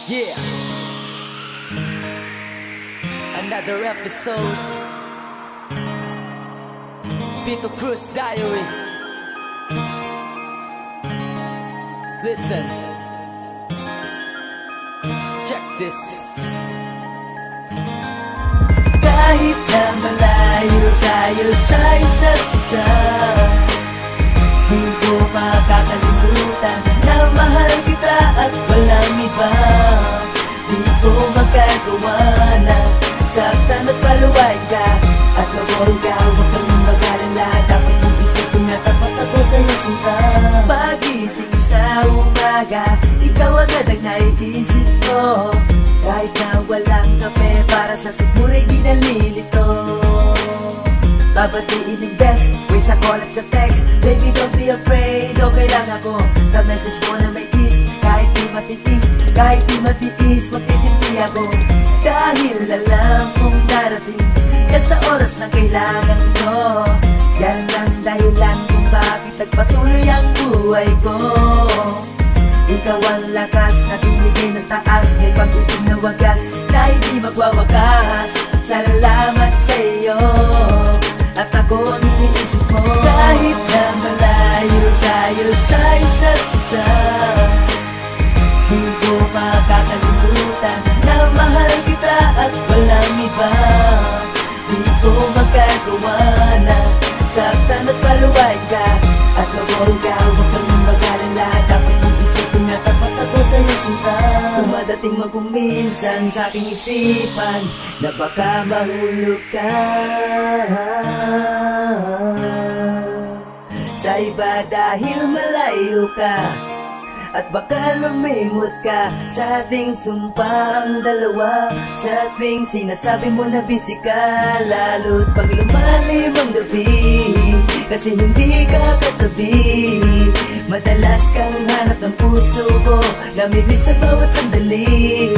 Yeah, another episode, Vito Cruz Diary. Listen, check this. Kahit na malayo tayo sa isa't isa, di ko makakalimutan na mahal kita at walang iba. Di ko magagawa na saktan at paluway ka at mawal ka. Huwag kang mag-alala, dapat mong isipin na tapat ako sa'yo sinta. Pagising sa umaga, ikaw agad ang naiisip ko. Kahit na walang kape, para sa sigura'y di nalilito. Babatiin ng best, way sa call at sa text. Baby, don't be afraid, okay lang ako. Sa message mo na may kiss, kahit di matitis, kahit di matiis, magtitinti ako. Dahil alam kong darating ka sa oras na kailangan ko. Yan ang dahilan kung bakit nagpatuloy ang buhay ko. Ikaw ang lakas na binigay ng taas, may pag-ibig na wagas na hindi magwawakas. Salamat sa iyo, at ako ang iniisip mo. Kahit na malayo tayo sa isa't isa, di ko makakalimutan na mahal kita at walang iba. Di ko magagawa na saktan at paluway ka at mawal ka. Huwag kang mag-alala, dapat mong isipin na tapat ako sa'yo sinta. Dumadating man kung minsan sa aking isipan na baka mahulog ka sa iba dahil malayo ka, at baka lumimot ka sa ating sumpang dalawa. Sa tuwing sinasabi mo na busy ka, lalo't pag lumalim ang gabi, kasi hindi ka katabi. Madalas kang hanap ng puso ko, namimiss sa bawat sandali.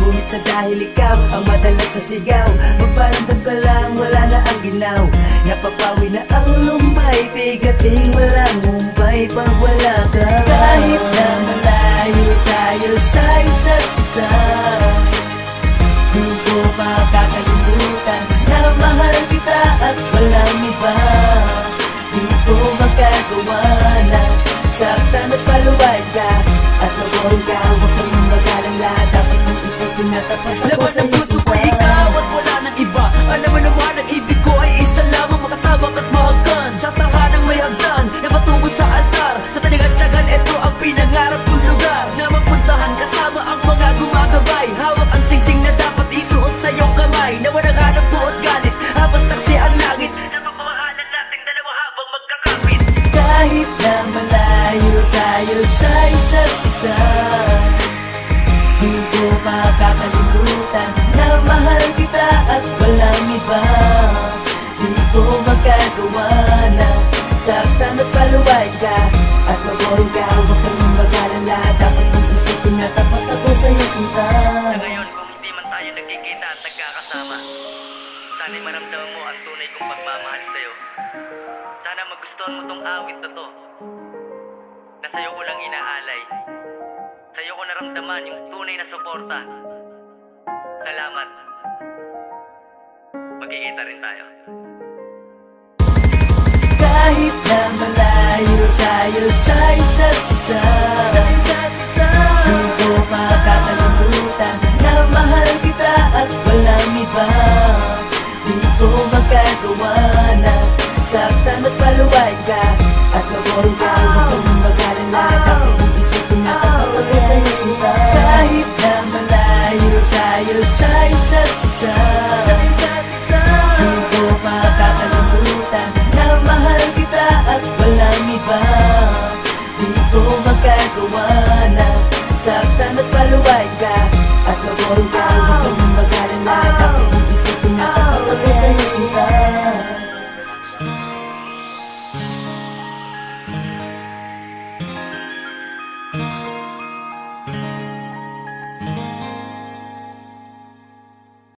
Ngunit sa dahil ikaw ang madalas sa sigaw, magparamdam ka lang, wala na ang ginaw. Napapawi na ang lumbay, bigating walang mumbay pag wala ka. Kahit na malayo tayo sa isa't isa, di ko makakalimutan na mahal kita at walang iba. Di ko magagawa na saktan at paluway ka at mawal ka. Huwag kang mag-alala, dapat mong isipin na tapat ako Laban sa'yo ng puso ko ikaw at wala nang iba. Alam mo naman ang ibig ko ay isa lamang, makasama at mahagkan sa tahanang may hagdan na patungo sa altar. Sa tagal-tagal, ito ang pinangarap kong lugar na mapuntahan kasama ang mga gumagabay. Hawak ang singsing na dapat isuot sa iyong kamay, na walang hanap buot galit habang saksi ang langit na pagmamahalan nating dalawa habang magkakapit. Kahit na malayo tayo sa isa't isa, di ko makakalimutan na mahal kita at walang iba. Di ko magagawa na saktan at paluway ka at mawal ka. Huwag kang mag-alala, dapat mong isipin na tapat ako sa'yo sinta. Sa ngayon, kung hindi man tayo nagkikita at nagkakasama, sana'y maramdaman mo ang tunay kong pagmamahal sa'yo. Sana magustuhan mo tong awit na to, na sa'yo ko lang inaalay. Sa'yo ko naramdaman yung tunay na suporta. Salamat. Magkikita rin tayo. Kahit na malayo tayo sa isa't isa, di ko makakalimutan na mahal kita at walang iba. Di ko magagawa na saktan at paluway ka at mawal ka. Huwag kang mag-alala, dapat mong isipin na tapat ako sa'yo sinta. Kahit na malayo tayo sa isa't isa, di ko makakalimutan na mahal kita at walang iba. Di ko magagawa